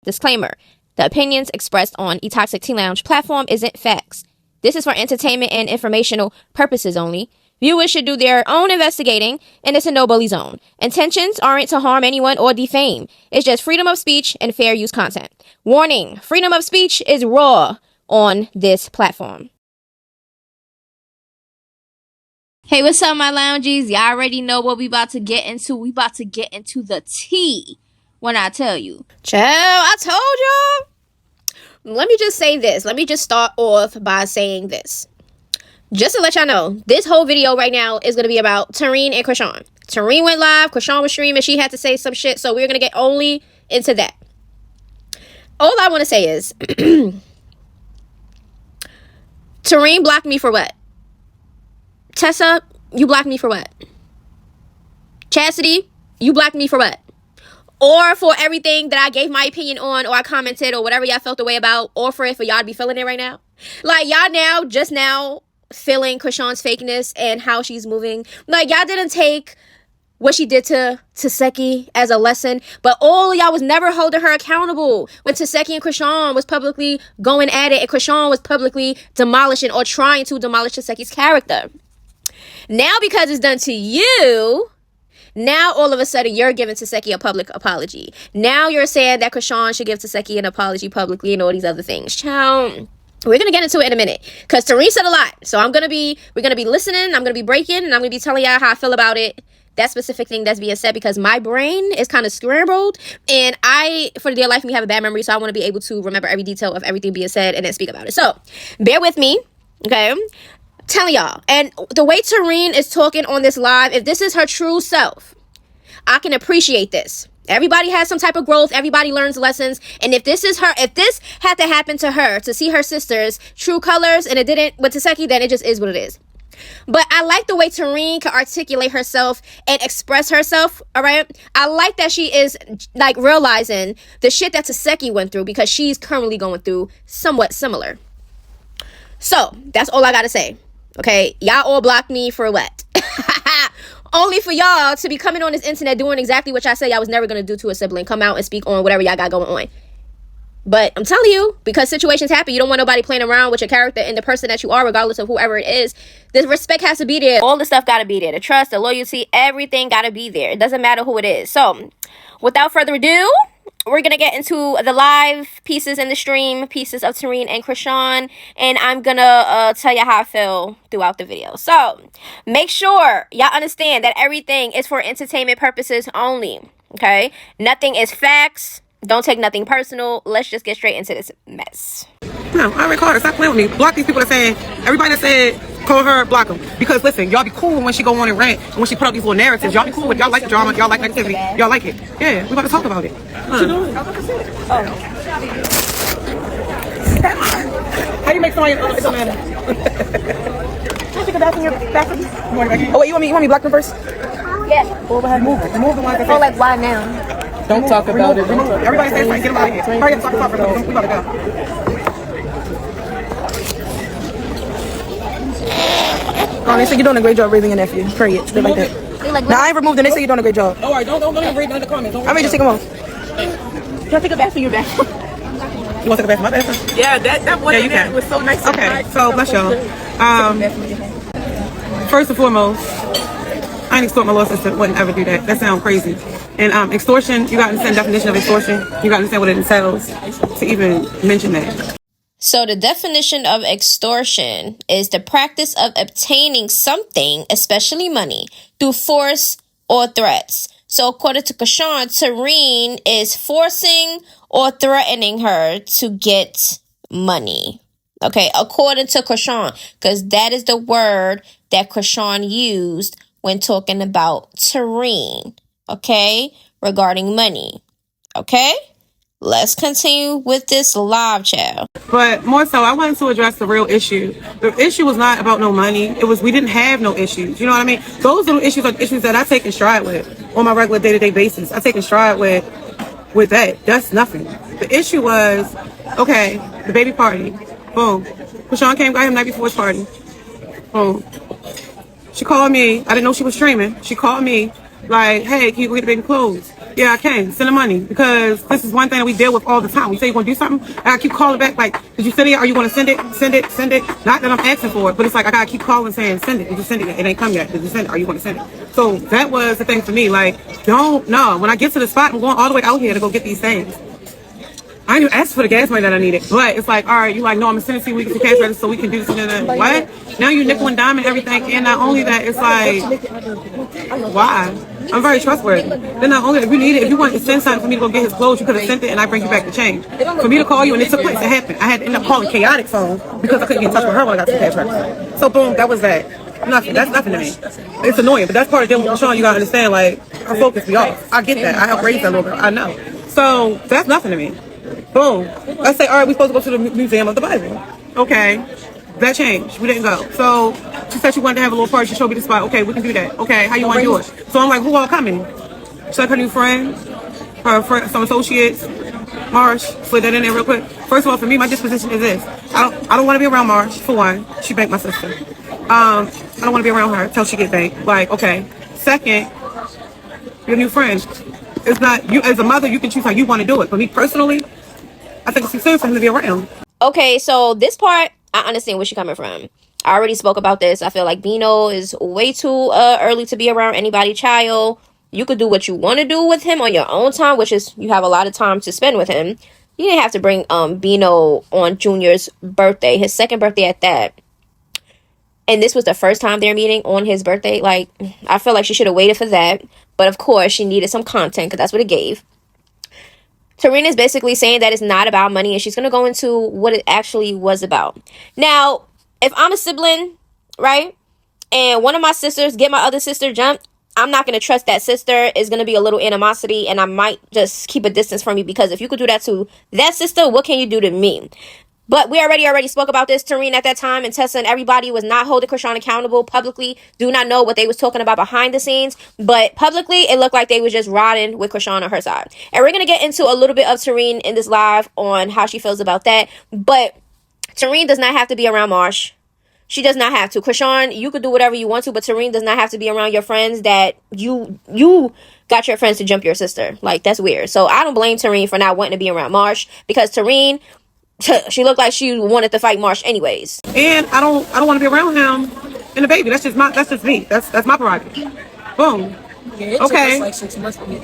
Disclaimer. The opinions expressed on eToxic Tea Lounge platform isn't facts. This is for entertainment and informational purposes only. Viewers should do their own investigating, and it's a no-bully zone. Intentions aren't to harm anyone or defame. It's just freedom of speech and fair use content. Warning, freedom of speech is raw on this platform. Hey, what's up, my loungies? Y'all already know what we about to get into. We about to get into the tea when I tell you. Chill, I told y'all. Let me just say this. Let me just start off by saying this. Just to let y'all know, this whole video right now is going to be about Terrine and Chrisean. Terrine went live, Chrisean was streaming, she had to say some shit, so we're going to get only into that. All I want to say is, Terrine blocked me for what? Tessa, you blocked me for what? Chastity, you blocked me for what? Or for everything that I gave my opinion on, or I commented, or whatever y'all felt the way about, or for it for y'all to be feeling it right now. Like, y'all now, just now, feeling Chrisean's fakeness and how she's moving. Like, y'all didn't take what she did to Taseki as a lesson, but all y'all was never holding her accountable when Taseki and Chrisean was publicly going at it, and Chrisean was publicly demolishing or trying to demolish Taseki's character. Now, because it's done to you, now all of a sudden you're giving Taseki a public apology. Now you're saying that Chrisean should give Taseki an apology publicly and all these other things. Child, we're going to get into it in a minute, because Terrine said a lot. So we're going to be listening, I'm going to be breaking, and I'm going to be telling y'all how I feel about it, that specific thing that's being said, because my brain is kind of scrambled, and I, for the dear life of me, have a bad memory, so I want to be able to remember every detail of everything being said and then speak about it. So bear with me, okay? Telling y'all, and the way Terrine is talking on this live, if this is her true self, I can appreciate this. Everybody has some type of growth. Everybody learns lessons. And if this is her, if this had to happen to her, to see her sister's true colors, and it didn't with Taseki, then it just is what it is. But I like the way Terrine can articulate herself and express herself, all right? I like that she is, like, realizing the shit that Taseki went through, because she's currently going through somewhat similar. So, that's all I gotta say, okay? Y'all all blocked me for what? Only for y'all to be coming on this internet doing exactly what y'all said y'all was never going to do to a sibling. Come out and speak on whatever y'all got going on. But I'm telling you, because situations happen, you don't want nobody playing around with your character and the person that you are, regardless of whoever it is. The respect has to be there. All the stuff got to be there. The trust, the loyalty, everything got to be there. It doesn't matter who it is. So, without further ado, we're going to get into the live pieces in the stream, pieces of Terrine and Chrisean, and I'm going to tell you how I feel throughout the video. So, make sure y'all understand that everything is for entertainment purposes only, okay? Nothing is facts. Don't take nothing personal. Let's just get straight into this mess. No, I record. Stop playing with me. Block these people that saying, everybody that said, call her, block them. Because listen, y'all be cool when she go on and rant, and when she put up these little narratives. Y'all be cool with, y'all like the drama, y'all like negativity, y'all like it. Yeah, we about to talk about it. What you doing? How do you make somebody, it don't matter. Can I take a bath in your bathroom? Oh wait, you want me to block them first? Yeah. Go ahead, move them. Remove the ones that Oh, like, why now? Don't talk about it. Everybody says, get them out of here. Hurry up, talk about it. We about to go. Oh, they say you're doing a great job raising a nephew. Period. They like that. Now I ain't removed them. They say you're doing a great job. Alright, don't even read none of the comments. I mean, just take them off. Can I take a bath in your bathroom? You want to take a bath in my bathroom? Yeah, that one was so nice. Okay, so bless y'all. First and foremost, I ain't extort my little sister. Wouldn't ever do that. That sounds crazy. And extortion, you got to understand the definition of extortion. You got to understand what it entails to even mention that. So the definition of extortion is the practice of obtaining something, especially money, through force or threats. So according to Chrisean, Terrine is forcing or threatening her to get money. Okay, according to Chrisean, because that is the word that Chrisean used when talking about Terrine, okay, regarding money. Okay? Let's continue with this live, child. But more so, I wanted to address the real issue. The issue was not about no money. It was we didn't have no issues. You know what I mean? Those little issues are issues that I take in stride with on my regular day-to-day basis. I take in stride with that. That's nothing. The issue was, okay, the baby party. Boom. Chrisean came, got him night before his party. Boom. She called me. I didn't know she was streaming. She called me Like, hey, can you go get the baby clothes? Yeah, I can. Send the money. Because this is one thing that we deal with all the time. We say you're going to do something, and I keep calling back, like, did you send it? Are you going to send it? Send it, send it. Not that I'm asking for it, but it's like, I got to keep calling saying, send it. Did you send it? It ain't come yet. Did you send it? Are you going to send it? So that was the thing for me. Like, don't know. When I get to the spot, I'm going all the way out here to go get these things. I didn't even ask for the gas money that I needed. But it's like, all right, you like, no, I'm going to send it to you. We can cash register so we can do this and that. What? Now you nickel and dime and everything. And not only that, it's like, why? I'm very trustworthy. Then not only, if you need it, if you want to send something for me to go get his clothes, you could have sent it and I bring you back the change. For me to call you and it took place, it happened. I had to end up calling chaotic phone because I couldn't get in touch with her when I got to the cash register. So boom, that was that. Nothing. That's nothing to me. It's annoying, but that's part of dealing with Sean. You gotta understand, like, our focus be off. I get that. I helped raise that a little bit. I know. So that's nothing to me. Boom. Let's say, all right, we're supposed to go to the Museum of the Bible. Okay. That changed. We didn't go. So she said she wanted to have a little party. She showed me the spot. Okay, we can do that. Okay, how you want to do it? So I'm like, who all coming? She's like her new friend, her friend, some associates. Marsh, slid that in there real quick. First of all, for me, my disposition is this. I don't want to be around Marsh, for one. She banked my sister. I don't want to be around her until she get banked. Like, okay. Second, your new friend. It's not, you as a mother, you can choose how you want to do it. For me personally, I think it's too soon for him to be around. Okay, so this part, I understand where she's coming from. I already spoke about this. I feel like Bino is way too early to be around anybody child. You could do what you want to do with him on your own time, which is you have a lot of time to spend with him. You didn't have to bring Bino on Junior's birthday, his second birthday at that. And this was the first time they're meeting on his birthday. Like, I feel like she should have waited for that. But of course, she needed some content because that's what it gave. Terrine is basically saying that it's not about money, and she's going to go into what it actually was about. Now, if I'm a sibling, right, and one of my sisters get my other sister jumped, I'm not going to trust that sister. Is going to be a little animosity, and I might just keep a distance from you, because if you could do that to that sister, what can you do to me? But we already spoke about this. Terrine at that time and Tessa and everybody was not holding Chrisean accountable publicly. Do not know what they was talking about behind the scenes. But publicly, it looked like they was just riding with Chrisean on her side. And we're going to get into a little bit of Terrine in this live on how she feels about that. But Terrine does not have to be around Marsh. She does not have to. Chrisean, you could do whatever you want to, but Terrine does not have to be around your friends that you got your friends to jump your sister. Like, that's weird. So I don't blame Terrine for not wanting to be around Marsh, because Terrine, she looked like she wanted to fight Marsh anyways. And I don't want to be around him and the baby. That's just me. That's my prerogative. Boom. Yeah, okay. Like 6 months for me.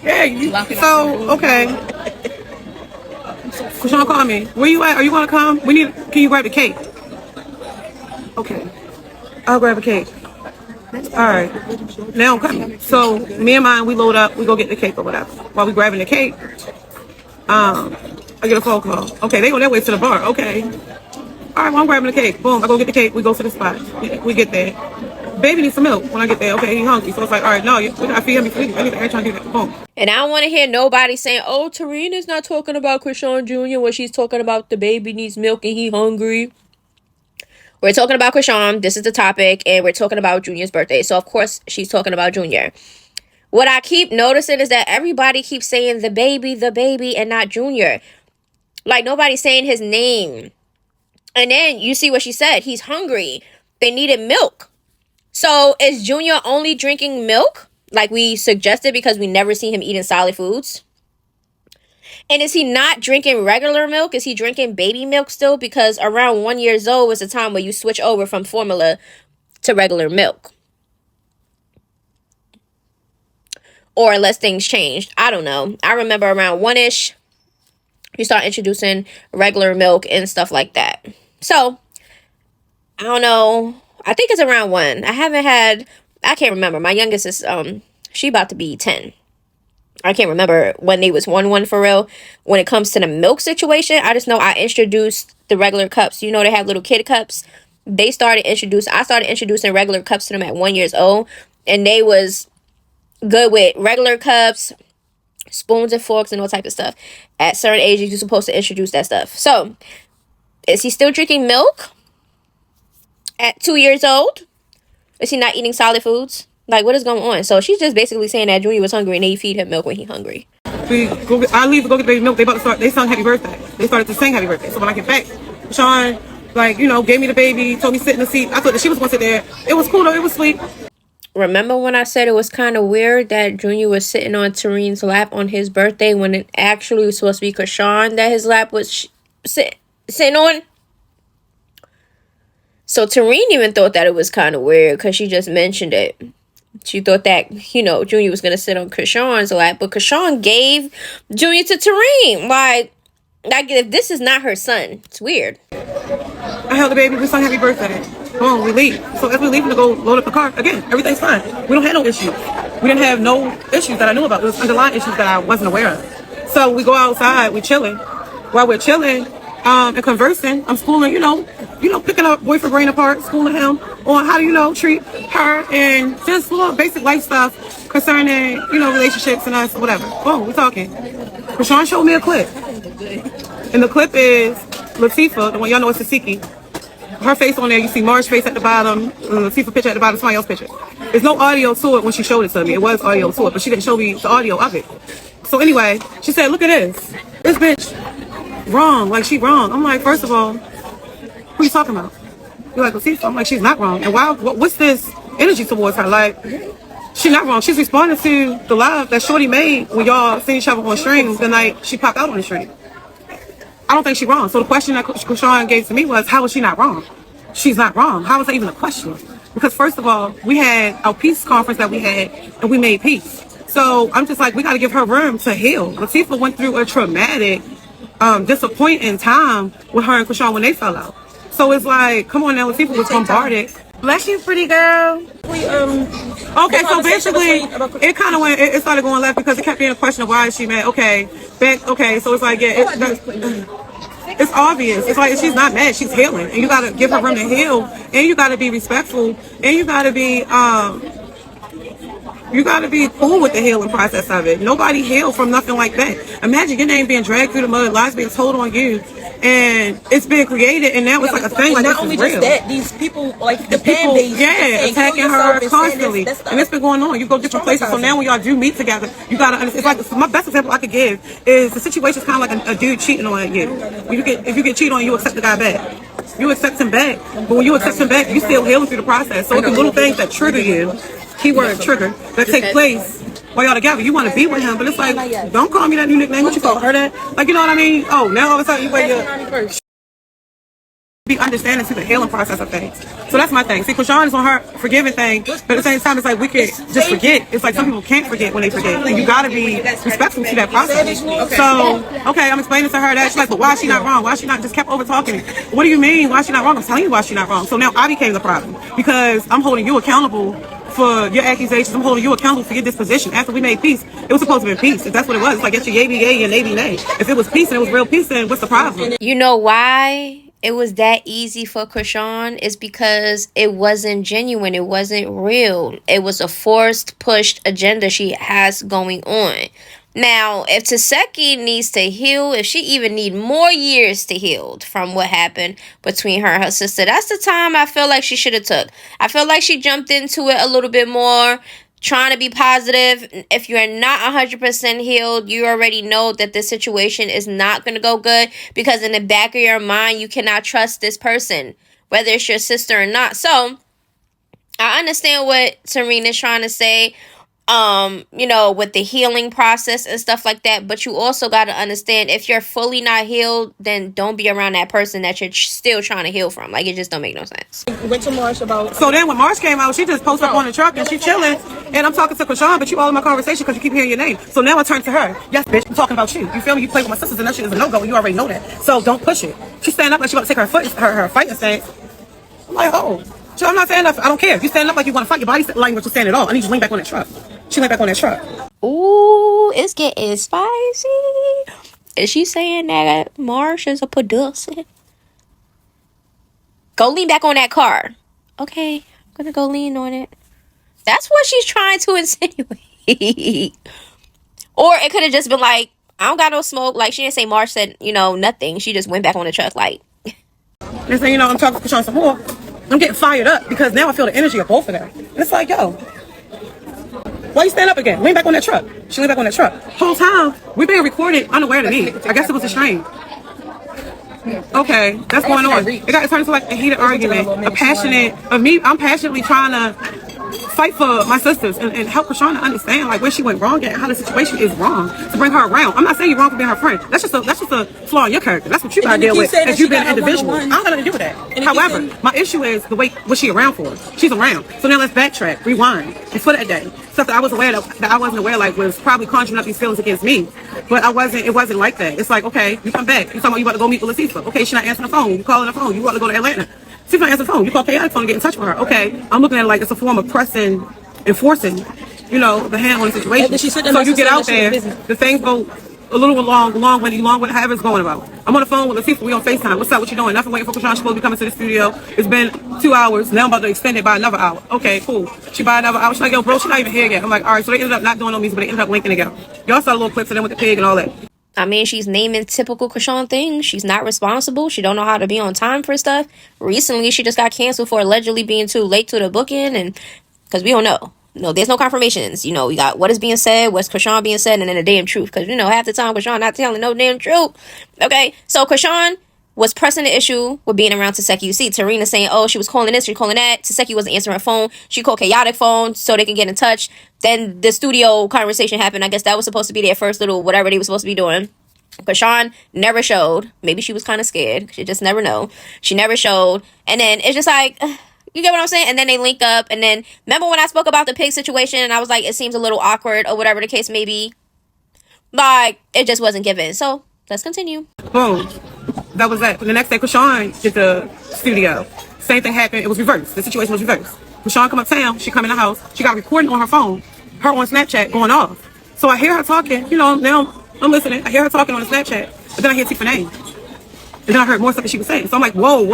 Yeah. So okay. Chrisean, call me. Where you at? Are you gonna come? Can you grab the cake? Okay. I'll grab a cake. All right. Now I'm coming. So me and mine, we load up. We go get the cake or whatever. While we grabbing the cake, I get a phone call. Okay, they go that way to the bar. Okay. All right, well, I'm grabbing the cake. Boom, I go get the cake. We go to the spot. We get there. Baby needs some milk when I get there. Okay, he's hungry. So it's like, all right, no, we gotta feed him before we leave. I ain't trying to do that. Boom. And I don't want to hear nobody saying, oh, Terrine is not talking about Chrisean Jr. when she's talking about the baby needs milk and he hungry. We're talking about Chrisean. This is the topic. And we're talking about Junior's birthday. So, of course, she's talking about Junior. What I keep noticing is that everybody keeps saying the baby, and not Junior. Like, nobody's saying his name. And then you see what she said. He's hungry. They needed milk. So is Junior only drinking milk, like we suggested, because we never see him eating solid foods? And is he not drinking regular milk? Is he drinking baby milk still? Because around 1 year old is the time where you switch over from formula to regular milk. Or unless things changed. I don't know. I remember around 1-ish, you start introducing regular milk and stuff like that. So, I don't know. I think it's around 1. I can't remember. My youngest is, she about to be 10. I can't remember when they was 1 for real. When it comes to the milk situation, I just know I introduced the regular cups. You know, they have little kid cups. I started introducing regular cups to them at 1 year old. And they was good with regular cups, spoons and forks and all type of stuff. At certain ages, you're supposed to introduce that stuff. So, is he still drinking milk at 2 years old? Is he not eating solid foods? Like, what is going on? So she's just basically saying that Junior was hungry and they feed him milk when he's hungry. I leave to go get baby milk. They sung happy birthday. They started to sing happy birthday. So when I get back, Sean, gave me the baby, told me to sit in the seat. I thought that she was going to sit there. It was cool though. It was sweet. remember when I said it was kind of weird that Junior was sitting on Terrine's lap on his birthday when it actually was supposed to be Chrisean that his lap was sitting on? So Terrine even thought that it was kind of weird because she just mentioned it. She thought that, you know, Junior was going to sit on Chrisean's lap, but Chrisean gave Junior to Terrine. Like, if this is not her son, it's weird. I held the baby. We sung happy birthday. Boom, we leave. So as we leaving to go load up the car, again, everything's fine. We don't have no issues. We didn't have no issues that I knew about. It was underlying issues that I wasn't aware of. So we go outside, we chilling. While we're chilling and conversing, I'm schooling, picking up boyfriend brain apart, schooling him on how to, treat her and just little basic life stuff concerning, relationships and us, whatever. Boom, we're talking. Chrisean showed me a clip. And the clip is Latifah, the one y'all know is Tasiki. Her face on there, you see Marsh's face at the bottom, Latifah picture at the bottom, somebody else's picture. There's no audio to it when she showed it to me. It was audio to it, but she didn't show me the audio of it. So anyway, she said, look at this. This bitch wrong. Like, she wrong. I'm like, first of all, who you talking about? You're like, Latifah. I'm like, she's not wrong. And why? What's this energy towards her? Like, she's not wrong. She's responding to the live that Shorty made when y'all seen each other on stream the night she popped out on the stream. I don't think she's wrong. So the question that Chrisean gave to me was, how is she not wrong? She's not wrong. How is that even a question? Because first of all, we had our peace conference that we had, and we made peace. So I'm just like, we got to give her room to heal. Latifah went through a traumatic, disappointing time with her and Chrisean when they fell out. So it's like, come on now, Latifah was bombarded. Bless you, pretty girl. Okay, so basically, it kind of went. It started going left because it kept being a question of why is she mad. Okay, so it's like, yeah, it's obvious. It's like she's not mad. She's healing, and you gotta give her room to heal, and you gotta be respectful, and you gotta be cool with the healing process of it. Nobody healed from nothing like that. Imagine your name being dragged through the mud, lies being told on you, and it's being created, and now it's like a thing. Like, not only just real. that, these people, like the fan base, attacking her constantly, and it's been going on. You go different places, so now when y'all do meet together, you gotta understand. It's like my best example I could give is the situation is kind of like a dude cheating on you. If you get cheated on, you accept the guy back. You accept him back, but when you accept him back, you still healing through the process. So it's the little things that trigger you, keyword trigger, that take place while y'all together. You want to be with him, but it's like, don't call me that new nickname. What you call her that? Like, you know what I mean? Oh, now all of a sudden you wear your be understanding to the healing process of things. So that's my thing. See, Chrisean is on her forgiving thing, but at the same time, it's like we can just forget. It's like some people can't forget when they forget. And you gotta be respectful to that process. So, okay, I'm explaining to her that. She's like, but why is she not wrong? Why is she not just kept over talking? What do you mean? Why is she not wrong? I'm telling you why she's not wrong. So now I became the problem because I'm holding you accountable for your accusations. I'm holding you accountable for your disposition. After we made peace, it was supposed to be peace. If that's what it was, it's like, get your yay be yay and nay be nay. If it was peace and it was real peace, then what's the problem? You know why it was that easy for Chrisean? Is because it wasn't genuine. It wasn't real. It was a forced, pushed agenda she has going on. Now, if Taseki needs to heal, if she even need more years to heal from what happened between her and her sister, that's the time I feel like she should have took. I feel like she jumped into it a little bit more, trying to be positive. If you're not 100% healed, you already know that this situation is not going to go good, because in the back of your mind, you cannot trust this person, whether it's your sister or not. So, I understand what Terrine is trying to say, with the healing process and stuff like that. But you also got to understand, if you're fully not healed, then don't be around that person that you're still trying to heal from. Like, it just don't make no sense. Went to Marsh about. So then when Marsh came out, she just posted up on the truck and she chilling. And I'm talking to Chrisean, but you all in my conversation because you keep hearing your name. So now I turn to her. Yes, bitch, I'm talking about you. You feel me? You play with my sisters and that shit is a no-go. You already know that. So don't push it. She stand up like she about to take her fighting stance. I'm like, oh. So I'm not saying that. I don't care. If you stand up like you want to fight, your body language will stand at all. I need you to lean back on that truck. She leaned back on that truck. Ooh, it's getting spicy. Is she saying that Marsh is a producer? Go lean back on that car. Okay, I'm gonna go lean on it. That's what she's trying to insinuate. Or it could have just been like, I don't got no smoke. Like, she didn't say Marsh said, nothing. She just went back on the truck like. And saying, I'm talking to Chrisean some more. I'm getting fired up because now I feel the energy of both of them. And it's like, yo, why you stand up again? Lean back on that truck. She leaned back on that truck. Whole time, we being recorded unaware to me. I guess it was a stream. Okay, that's going on. It got turned into like a heated argument. I'm passionately trying to fight for my sisters and help Chrisean to understand like where she went wrong and how the situation is wrong to bring her around. I'm not saying you're wrong for being her friend. That's just a flaw in your character. That's what you gotta deal with as you being an individual. I don't got nothing to do with that. However, my issue is the way what she around for. She's around. So now let's backtrack, rewind, and for that day. Stuff that I was aware of, that I wasn't aware like was probably conjuring up these feelings against me. But it wasn't like that. It's like, okay, you come back. You talking about you about to go meet with Latifah. Okay, she not answering the phone. You calling the phone. You want to go to Atlanta. See if I answer the phone. You call chaotic phone and get in touch with her. Okay, I'm looking at it like it's a form of pressing, enforcing, the hand on the situation. So you get out there, the things go a little long with however it's going about. I'm on the phone with Latifah. We on FaceTime. What's up? What you doing? Nothing. Waiting for Chrisean. She's supposed to be coming to the studio. It's been 2 hours. Now I'm about to extend it by another hour. Okay, cool. She by another hour. She's like, yo, bro, she's not even here yet. I'm like, all right. So they ended up not doing no music, but they ended up linking together. Y'all saw little clips of them with the pig and all that. I mean, she's naming typical Chrisean things. She's not responsible. She don't know how to be on time for stuff. Recently, she just got canceled for allegedly being too late to the booking, and because we don't know. No, there's no confirmations. We got what is being said, what's Chrisean being said, and then the damn truth. Because, half the time Chrisean not telling no damn truth. Okay, so Chrisean was pressing the issue with being around Taseki. You see, Terrine is saying, oh, she was calling this, she was calling that. Taseki wasn't answering her phone. She called chaotic phone so they can get in touch. Then the studio conversation happened. I guess that was supposed to be their first little whatever they were supposed to be doing. Chrisean never showed. Maybe she was kind of scared. She just never know. She never showed. And then it's just like, you get what I'm saying? And then they link up. And then remember when I spoke about the pig situation and I was like, it seems a little awkward or whatever the case may be. Like, it just wasn't given. So let's continue. Boom. That was that. The next day, Chrisean did the studio. Same thing happened. It was reversed. The situation was reversed. Chrisean come uptown. She come in the house. She got recording on her phone. Her on Snapchat going off. So I hear her talking. Now I'm listening. I hear her talking on the Snapchat. But then I hear Tifa name. And then I heard more stuff that she was saying. So I'm like, whoa.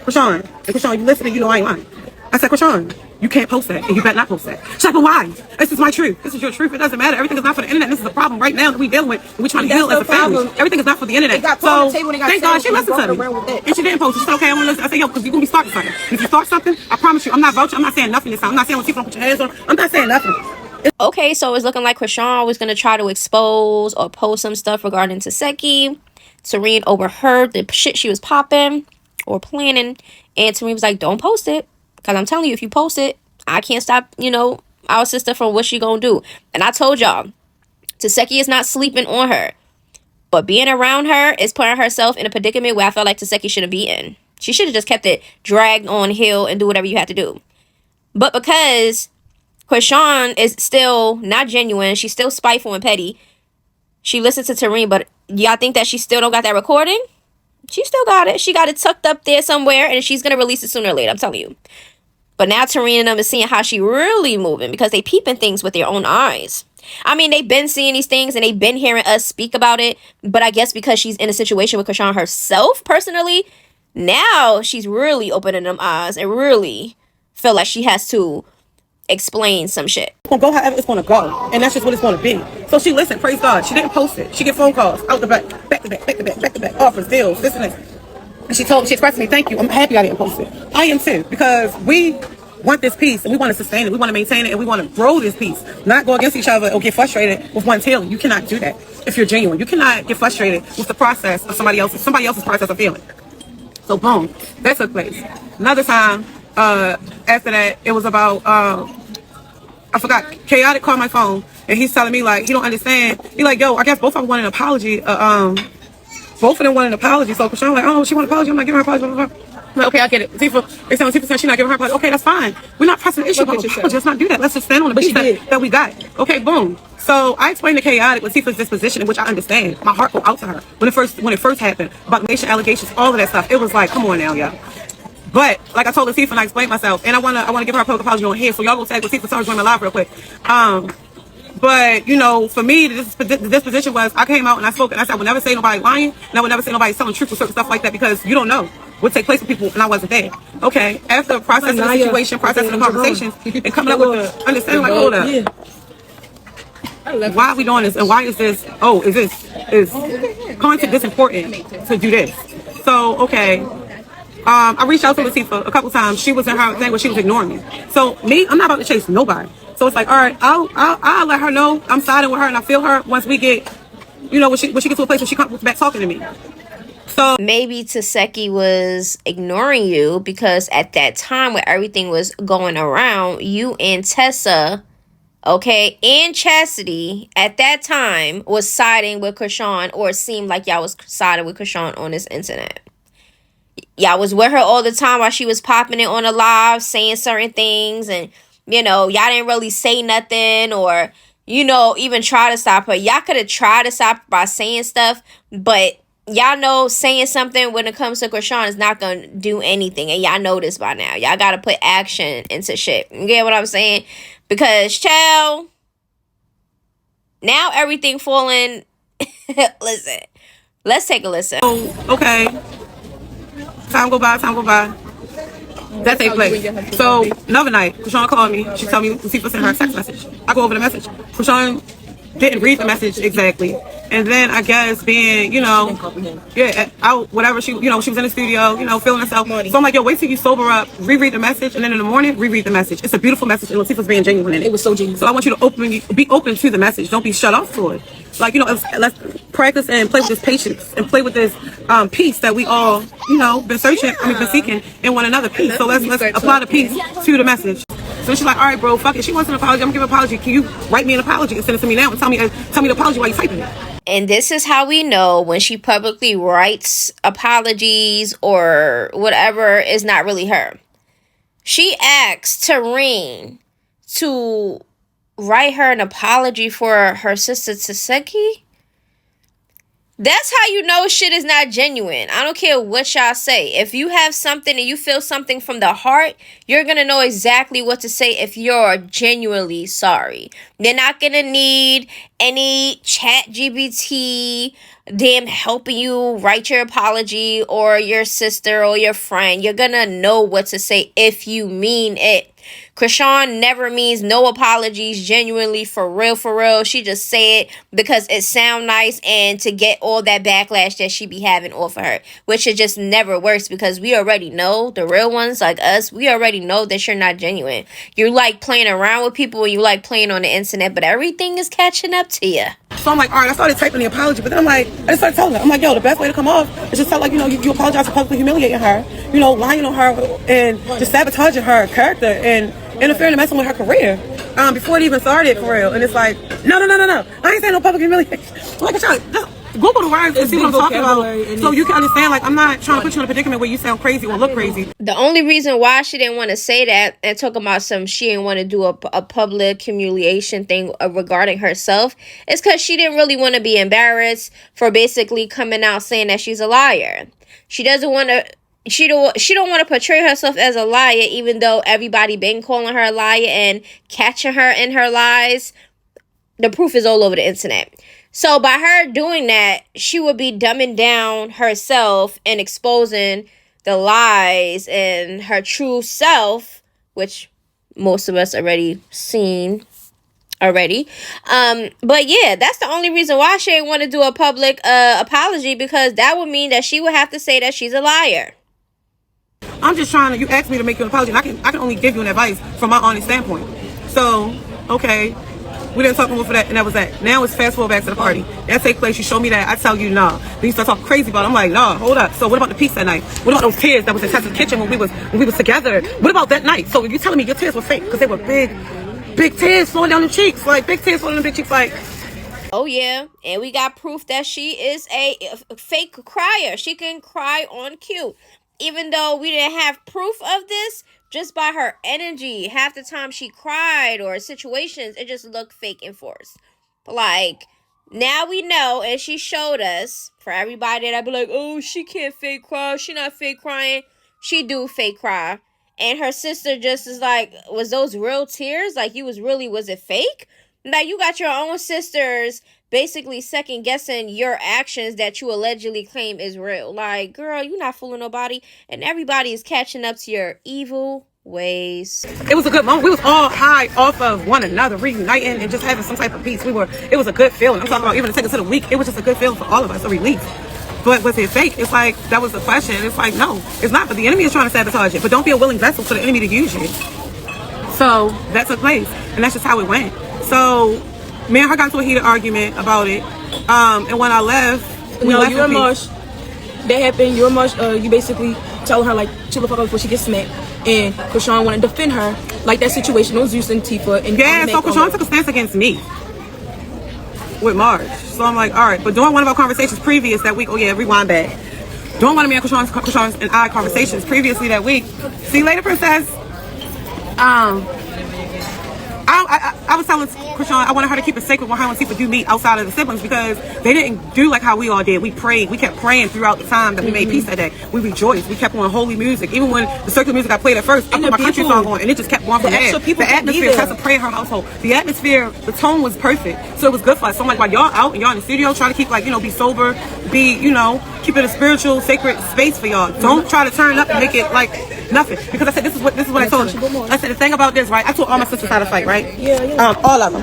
Chrisean. And Chrisean, you listening? I ain't lying. I said, Chrisean, you can't post that. And you better not post that. She's like, but why? This is my truth. This is your truth. It doesn't matter. Everything is not for the internet. This is the problem right now that we're dealing with. We're trying to heal as a family. Everything is not for the internet. So thank God she listened to me. And she didn't post it. She said, okay, I want to listen. I said, yo, because you're going to be starting something. And if you start something, I promise you, I'm not vouching. I'm not saying nothing this time. I'm not saying when people don't put your hands on. I'm not saying nothing. Okay, so it's looking like Chrisean was going to try to expose or post some stuff regarding Taseki. Terrine overheard the shit she was popping or planning. And Terrine was like, don't post it. Because I'm telling you, if you post it, I can't stop, our sister from what she going to do. And I told y'all, Taseki is not sleeping on her. But being around her is putting herself in a predicament where I felt like Taseki shouldn't be in. She should have just kept it dragged on hill and do whatever you had to do. But because Chrisean is still not genuine, she's still spiteful and petty, she listened to Terrine, but y'all think that she still don't got that recording? She still got it. She got it tucked up there somewhere, and she's going to release it sooner or later, I'm telling you. But now Terrine and them is seeing how she really moving because they peeping things with their own eyes. I mean, they've been seeing these things, and they've been hearing us speak about it, but I guess because she's in a situation with Chrisean herself, personally, now she's really opening them eyes and really feel like she has to explain some shit. It's gonna go however it's gonna go, and that's just what it's gonna be. So she listened, praise God. She didn't post it. She get phone calls out the back to back, offers, deals, this and this. And she expressed to me, thank you. I'm happy I didn't post it. I am too, because we want this peace and we want to sustain it. We want to maintain it and we want to grow this peace. Not go against each other or get frustrated with one's healing. You cannot do that if you're genuine. You cannot get frustrated with the process of somebody else's process of healing. So boom, that took place. Another time, after that, it was about I forgot. Chaotic called my phone and he's telling me like he don't understand. He like, yo, I guess both of them want an apology. Both of them want an apology. So Chrisean like, oh, she want an apology. I'm like, give her an apology. I'm like, okay, I get it. Tifa said she's not giving her apology. Okay, that's fine. We're not pressing the issue about apology. Let's not do that. Let's just stand on the piece that we got. Okay, boom. So I explained to Chaotic with Tifa's disposition, in which I understand. My heart go out to her when it first happened about nation allegations, all of that stuff. It was like, come on now, y'all. But like I told Latifah and I explained myself, and I wanna give her a public apology on here. So y'all go tag Latifah. Sorry, join my live real quick. But for me, the disposition was I came out and I spoke and I said I would never say nobody lying, and I would never say nobody telling truth or certain stuff like that because you don't know what take place with people, and I wasn't there. Okay, after processing the situation, processing the conversations, and coming up with the understanding, like hold up. Why are we doing this? And why is this? Oh, is content this important to do this? So okay. I reached out to Latifah a couple times. She was in her thing where she was ignoring me. So me, I'm not about to chase nobody. So it's like, all right, I'll let her know I'm siding with her and I feel her once we get, when she gets to a place where she comes back talking to me. So maybe Taseki was ignoring you because at that time when everything was going around, you and Tessa, okay, and Chastity at that time was siding with Chrisean, or it seemed like y'all was siding with Chrisean on this internet. Y'all was with her all the time while she was popping it on the live, saying certain things, and y'all didn't really say nothing or even try to stop her. Y'all could have tried to stop her by saying stuff, but y'all know saying something when it comes to Chrisean is not gonna do anything, and y'all know this by now. Y'all gotta put action into shit. You get what I'm saying? Because child, now everything falling. Listen, let's take a listen. Okay, time go by. That take place. So another night, Chrisean called me. She told me Lucifer sent her a text message. I go over the message. Chrisean didn't read the message exactly, and then I guess being, out whatever she was in the studio, feeling herself. So I'm like, yo, wait till you sober up, reread the message, and then in the morning, reread the message. It's a beautiful message, and Lucifer's being genuine in it. It was so genuine. So I want you to be open to the message. Don't be shut off to it. Like, let's practice and play with this patience and play with this peace that we all, been seeking in one another. Peace. So let's apply the peace to the message. So she's like, all right, bro, fuck it. She wants an apology. I'm gonna give an apology. Can you write me an apology and send it to me now and tell me the apology while you're typing it? And this is how we know when she publicly writes apologies or whatever is not really her. She asked Terrine to write her an apology for her sister Taseki. That's how you know shit is not genuine. I don't care what y'all say. If you have something and you feel something from the heart, you're going to know exactly what to say if you're genuinely sorry. They're not going to need any chat GBT damn helping you write your apology or your sister or your friend. You're going to know what to say if you mean it. Chrisean never means no apologies, genuinely, for real. She just say it because it sound nice and to get all that backlash that she be having off of her, which it just never works because we already know, the real ones like us, we already know that you're not genuine. You like playing around with people and you like playing on the internet, but everything is catching up to you. So I'm like, all right, I started typing the apology, but then I just started telling her, I'm like, yo, the best way to come off is just tell you apologize for publicly humiliating her, lying on her and just sabotaging her character and interfering and messing with her career before it even started, for real. And it's like, no, I ain't saying no public humiliation. Like, just Google the words and see what I'm talking about, so you can understand. Like, I'm not trying to put you in a predicament where you sound crazy or look crazy. The only reason why she didn't want to say that and talk about she didn't want to do a public humiliation thing regarding herself is because she didn't really want to be embarrassed for basically coming out saying that she's a liar. She doesn't want to. She don't want to portray herself as a liar, even though everybody been calling her a liar and catching her in her lies. The proof is all over the internet. So by her doing that, she would be dumbing down herself and exposing the lies and her true self, which most of us already seen already. But yeah, that's the only reason why she didn't want to do a public apology, because that would mean that she would have to say that she's a liar. I'm just trying to, you asked me to make you an apology, and I can only give you an advice from my honest standpoint. So, okay, we didn't talk more for that, and that was that. Now it's fast forward back to the party. That take place, you show me that, I tell you nah. Then you start talking crazy about it. I'm like, nah, hold up. So what about the peace that night? What about those tears that was in Tessa's kitchen when we was together? What about that night? So you're telling me your tears were fake because they were big tears flowing down the cheeks, like big tears flowing down the big cheeks, like. Oh yeah, and we got proof that she is a fake crier. She can cry on cue. Even though we didn't have proof of this, just by her energy, half the time she cried or situations, it just looked fake and forced. Like, now we know, and she showed us, for everybody that be like, oh, she can't fake cry, she not fake crying. She do fake cry. And her sister just is like, was those real tears? Like, was it fake? Like, you got your own sisters basically second guessing your actions that you allegedly claim is real. Like, girl, you not fooling nobody, and everybody is catching up to your evil ways. It was a good moment. We was all high off of one another, reuniting and just having some type of peace. It was a good feeling. I'm talking about even to take it to the week. It was just a good feeling for all of us, a relief. But was it fake? It's like, that was the question. It's like, no, it's not. But the enemy is trying to sabotage it. But don't be a willing vessel for the enemy to use you. So that took place, and that's just how it went. So me and her got into a heated argument about it. And when I left, you and Marsh that happened. You're much. You basically tell her like chill the fuck out before she gets smacked. And Chrisean wanted to defend her like that situation was using Tifa. And yeah, so Chrisean took a stance against me with Marsh. So I'm like, all right. But during one of our conversations previous that week, oh yeah, rewind back. During one of me and Chrisean's and I conversations previously that week. See you later, princess. I was telling Chrisean I wanted her to keep it sacred when her and Tifa do meet outside of the siblings, because they didn't do like how we all did. We prayed. We kept praying throughout the time that we made peace that day. We rejoiced. We kept on holy music. Even when the circular music I played at first, I put my country song on, and it just kept going from there. The atmosphere, kept praying in her household. The atmosphere, the tone was perfect. So it was good for us. So I'm like, while y'all out and y'all in the studio trying to keep like, be sober, keep it a spiritual, sacred space for y'all. Don't try to turn up and make it like nothing. Because I said, this is what I told her. I said, the thing about this, right? I told all my sisters how to fight, right? Yeah. All of them.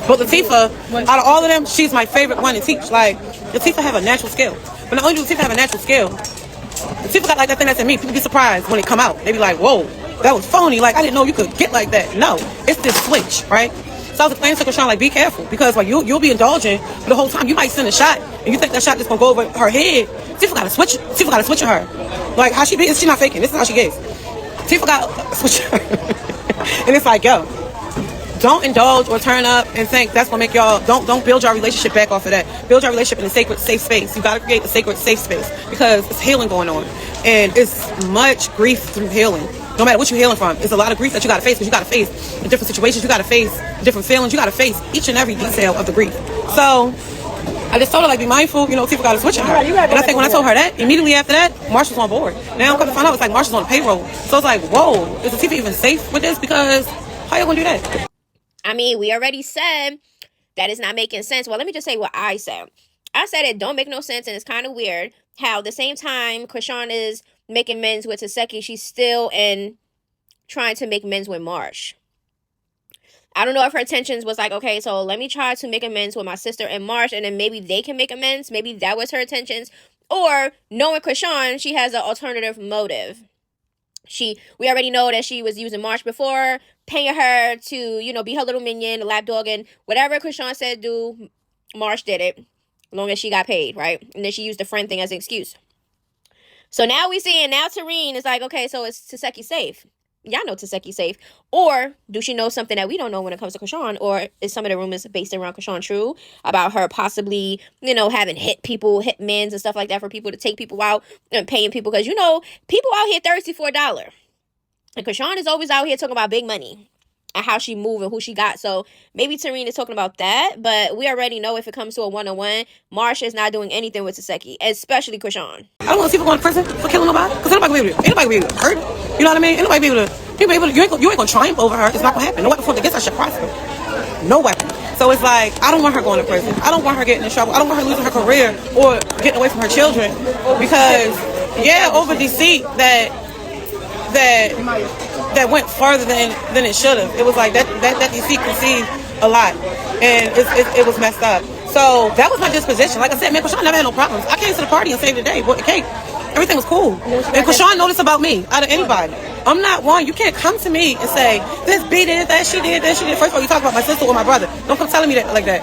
But Latifah, out of all of them, she's my favorite one to teach. Like, Latifah have a natural skill. But not only does Latifah have a natural skill, Latifah got like that thing that's in me. People be surprised when it come out. They be like, whoa, that was phony. Like, I didn't know you could get like that. No, it's this switch, right? So I was explaining to Chrisean, like, be careful. Because like you'll be indulging, but the whole time you might send a shot, and you think that shot just gonna go over her head. Tifa got to switch. Tifa got to switch her. Like, how she be, she not faking. This is how she gets. Tifa got to switch her. And it's like, yo, don't indulge or turn up and think that's gonna make y'all, don't build your relationship back off of that. Build your relationship in a sacred, safe space. You gotta create a sacred, safe space, because it's healing going on. And it's much grief through healing. No matter what you're healing from, it's a lot of grief that you gotta face, because you gotta face the different situations, you gotta face different feelings, you gotta face each and every detail of the grief. So I just told her, like, be mindful, Tifa got to switch her. And I think when I told her that, immediately after that, Marsh was on board. Now I'm coming to find out it's like Marsh is on the payroll. So it's like, whoa, is the Tifa even safe with this? Because how you gonna do that? I mean, we already said that it's not making sense. Well, let me just say what I said. I said it don't make no sense, and it's kind of weird how the same time Chrisean is making amends with Taseki, she's still trying to make amends with Marsh. I don't know if her intentions was like, okay, so let me try to make amends with my sister and Marsh, and then maybe they can make amends. Maybe that was her intentions. Or, knowing Chrisean, she has an alternative motive. We already know that she was using Marsh before, paying her to, be her little minion, a lapdog, and whatever Chrisean said do, Marsh did it, as long as she got paid, right? And then she used the friend thing as an excuse. So now we see, and now Terrine is like, okay, so is Taseki safe? Y'all know Taseki safe. Or do she know something that we don't know when it comes to Chrisean? Or is some of the rumors based around Chrisean true about her possibly, having hitmans and stuff like that for people to take people out and paying people? Because, people out here thirsty for $1. And Chrisean is always out here talking about big money and how she move and who she got. So maybe Terrine is talking about that. But we already know if it comes to a one-on-one, Marsh is not doing anything with Taseki, especially Chrisean. I don't want to see people going to prison for killing nobody. Because anybody be able to hurt. You know what I mean? Anybody be able to, you ain't going to triumph over her. It's not going to happen. No weapon formed against her shall prosper. No weapon. So it's like, I don't want her going to prison. I don't want her getting in trouble. I don't want her losing her career or getting away from her children. Because, over deceit that went further than it should have. It was like that deceit conceived a lot, and it was messed up. So that was my disposition. Like I said, man, Chrisean never had no problems. I came to the party and saved the day, bought the cake. Everything was cool. And Chrisean noticed about me out of anybody. I'm not one. You can't come to me and say, this B did that, she did that, she did. First of all, you talk about my sister or my brother. Don't come telling me that like that.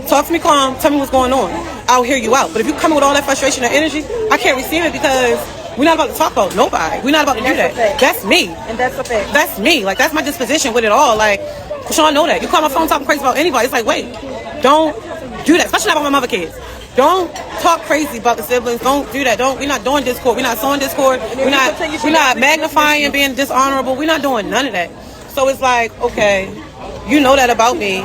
Talk to me calm. Tell me what's going on. I'll hear you out. But if you come in with all that frustration and energy, I can't receive it, because we're not about to talk about nobody. We're not about to do that. That's me. And that's a fact. That's me. Like, that's my disposition with it all. Like, Chrisean know that. You call my phone talking crazy about anybody. It's like, wait, don't do that. Especially not about my mother kids. Don't talk crazy about the siblings. Don't do that. We're not doing discord. We're not sowing discord. We're not magnifying and being dishonorable. We're not doing none of that. So it's like, okay, you know that about me.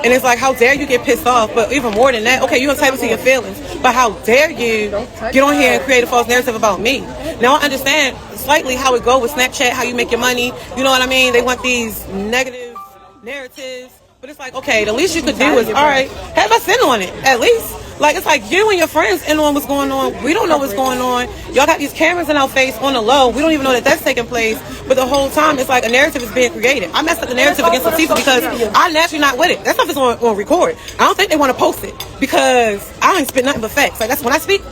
And it's like, how dare you get pissed off? But even more than that, okay, you're entitled to your feelings. But how dare you get on here and create a false narrative about me? Now I understand slightly how it goes with Snapchat, how you make your money. You know what I mean? They want these negative narratives. But it's like, okay, the least you could do is, all right, have us in on it, at least. Like, it's like you and your friends in on what's going on. We don't know what's going on. Y'all got these cameras in our face on the low. We don't even know that that's taking place. But the whole time, it's like a narrative is being created. I messed up the narrative against Latifah because I'm naturally not with it. That stuff is on record. I don't think they want to post it because I ain't spit nothing but facts. Like, that's when I speak,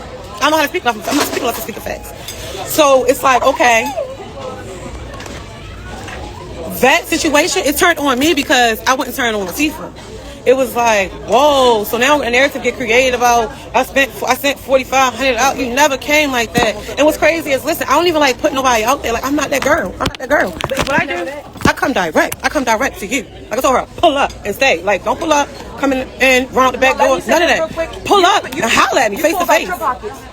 I know how to speak. I'm not speaking unless I speak the facts. So it's like, okay, that situation, it turned on me because I wouldn't turn on Latifah. it was like, whoa. So now a narrative get created about I sent $4,500 out. You never came like that. And what's crazy is, listen, I don't even like put nobody out there. Like, I'm not that girl. But what I do, I come direct to you. Like I told her, pull up and stay. Like, don't pull up, come in and run out the back door. None of that. Pull up and holler at me face to face.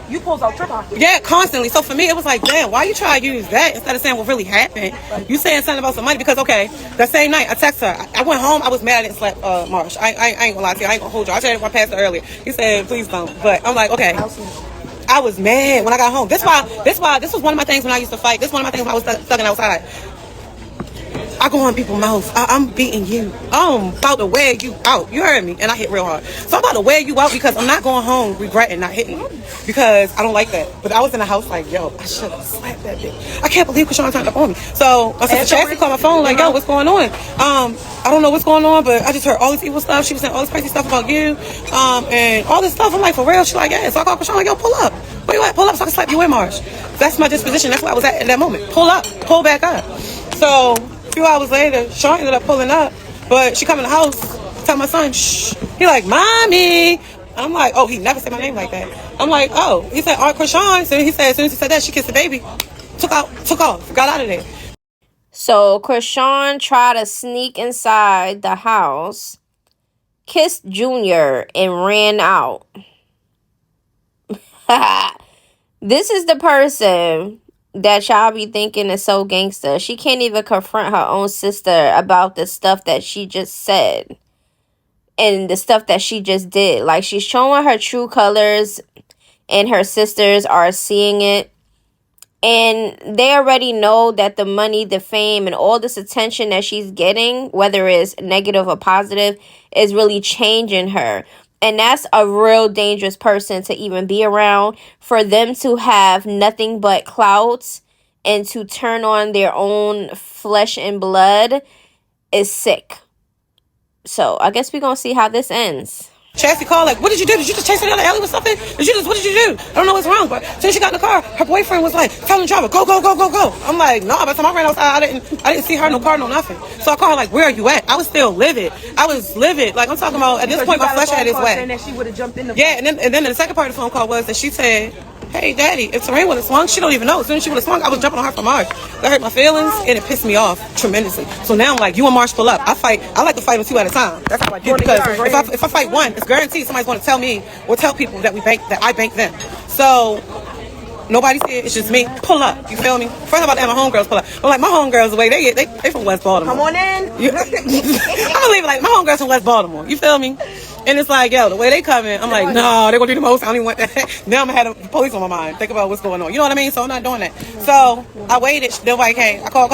You pulls out your pockets. Yeah, constantly. So for me, it was like, damn, why you try to use that instead of saying what really happened? You saying something about some money because, okay, that same night I text her. I went home. I was mad I didn't slap Marsh. I ain't gonna lie to you. I ain't gonna hold you. I said it with my pastor earlier. He said, please don't. But I'm like, okay. I was mad when I got home. This was one of my things when I used to fight. This was one of my things when I was stuck outside. I go on people's mouths. I'm beating you. I'm about to wear you out. You heard me. And I hit real hard. So I'm about to wear you out because I'm not going home regretting not hitting you. Because I don't like that. But I was in the house like, yo, I should have slapped that bitch. I can't believe Chrisean turned up on me. So my sister Chassie called my phone like, yo, what's going on? I don't know what's going on, but I just heard all this evil stuff. She was saying all this crazy stuff about you. And all this stuff. I'm like, for real? She's like, yeah. So I called Chrisean like, yo, pull up. Where you at? Pull up so I can slap you in, Marsh. That's my disposition. That's where I was at that moment. Pull up. Pull back up. So a few hours later, Sean ended up pulling up, but she come in the house, tell my son, shh. He like, mommy. I'm like, oh, he never said my name like that. I'm like, oh. He said, all right, Chrisean. So he said, as soon as he said that, she kissed the baby, took off, got out of there. So Chrisean tried to sneak inside the house, kissed Junior, and ran out. This is the person that y'all be thinking is so gangster. She can't even confront her own sister about the stuff that she just said and the stuff that she just did. Like, she's showing her true colors and her sisters are seeing it. And they already know that the money, the fame, and all this attention that she's getting, whether it's negative or positive, is really changing her. And that's a real dangerous person to even be around. For them to have nothing but clouds and to turn on their own flesh and blood is sick. So I guess we're going to see how this ends. Chassie called like, what did you do? Did you just chase her down the alley with something? What did you do? I don't know what's wrong. But since she got in the car, her boyfriend was like, tell the driver, go. I'm like, no, by the time I ran outside, I didn't see her, no car, no nothing. So I called her like, where are you at? I was still livid. Like, I'm talking about, at this point, my flesh had its way. That she would have jumped in the yeah, and then the second part of the phone call was that she said, hey, daddy, if Terrine would have swung, she don't even know. As soon as she would have swung, I was jumping on her for Marsh. That hurt my feelings, and it pissed me off tremendously. So now I'm like, you and Marsh pull up. I like to fight them two at a time. That's how I do, because if I fight one, it's guaranteed somebody's going to tell me or tell people that I bank them. So nobody's here. It's just me. Pull up. You feel me? First, I'm about to have my homegirls pull up. But like, my homegirls, the way they from West Baltimore. Come on in. I'm gonna leave it like my homegirls from West Baltimore. You feel me? And it's like, yo, the way they come in, I'm like, no, they're gonna do the most. I don't even want that. Now I'm gonna have the police on my mind. Think about what's going on. You know what I mean? So I'm not doing that. So I waited. Nobody came. I called.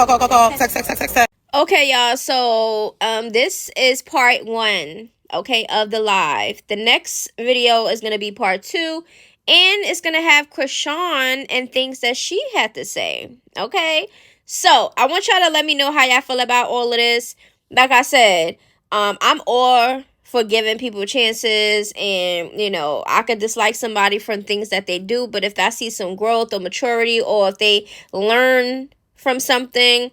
Text. Okay, y'all. So this is part 1, okay, of the live. The next video is gonna be part 2. And it's going to have Chrisean and things that she had to say. Okay? So, I want y'all to let me know how y'all feel about all of this. Like I said, I'm all for giving people chances. And, you know, I could dislike somebody from things that they do. But if I see some growth or maturity, or if they learn from something,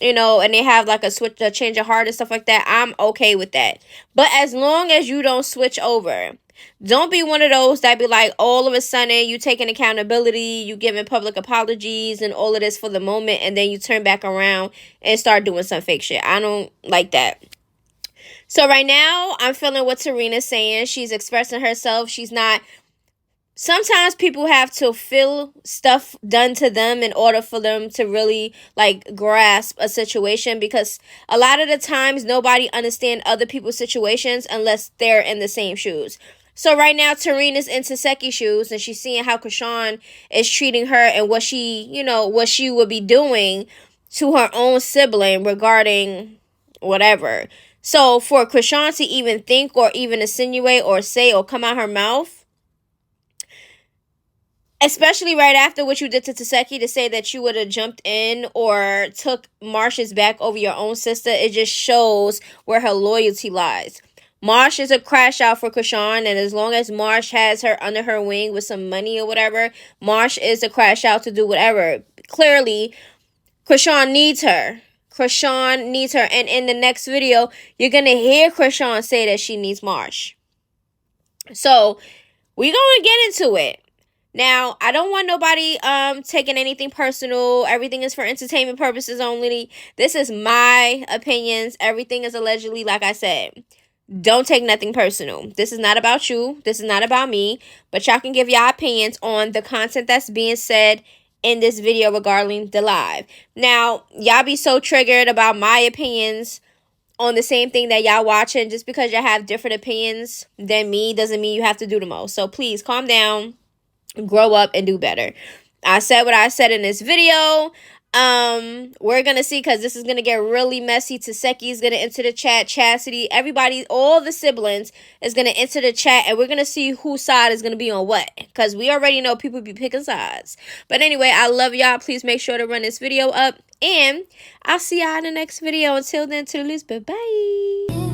you know, and they have like a change of heart and stuff like that, I'm okay with that. But as long as you don't switch over. Don't be one of those that be like, all of a sudden you taking accountability, you giving public apologies and all of this for the moment, and then you turn back around and start doing some fake shit. I don't like that. So right now, I'm feeling what Terrine's saying. She's expressing herself. She's not... Sometimes people have to feel stuff done to them in order for them to really, like, grasp a situation, because a lot of the times nobody understands other people's situations unless they're in the same shoes. So right now, Terrine is in Seki's shoes, and she's seeing how Chrisean is treating her and what she would be doing to her own sibling regarding whatever. So for Chrisean to even think or even insinuate or say or come out her mouth, especially right after what you did to Seki, to say that you would have jumped in or took Marsh's back over your own sister, it just shows where her loyalty lies. Marsh is a crash out for Chrisean, and as long as Marsh has her under her wing with some money or whatever, Marsh is a crash out to do whatever. Clearly, Chrisean needs her. Chrisean needs her. And in the next video, you're going to hear Chrisean say that she needs Marsh. So, we're going to get into it. Now, I don't want nobody taking anything personal. Everything is for entertainment purposes only. This is my opinions. Everything is allegedly, like I said. Don't take nothing personal. This is not about you. This is not about me. But y'all can give y'all opinions on the content that's being said in this video regarding the live. Now, y'all be so triggered about my opinions on the same thing that y'all watching. Just because y'all have different opinions than me doesn't mean you have to do the most. So please calm down. Grow up and do better. I said what I said in this video. We're gonna see, because this is gonna get really messy. Taseki is gonna enter the chat. Chastity, everybody, all the siblings is gonna enter the chat, and we're gonna see whose side is gonna be on what, because we already know people be picking sides. But anyway, I love y'all. Please make sure to run this video up, and I'll see y'all in the next video. Until then, toodaloo, bye bye.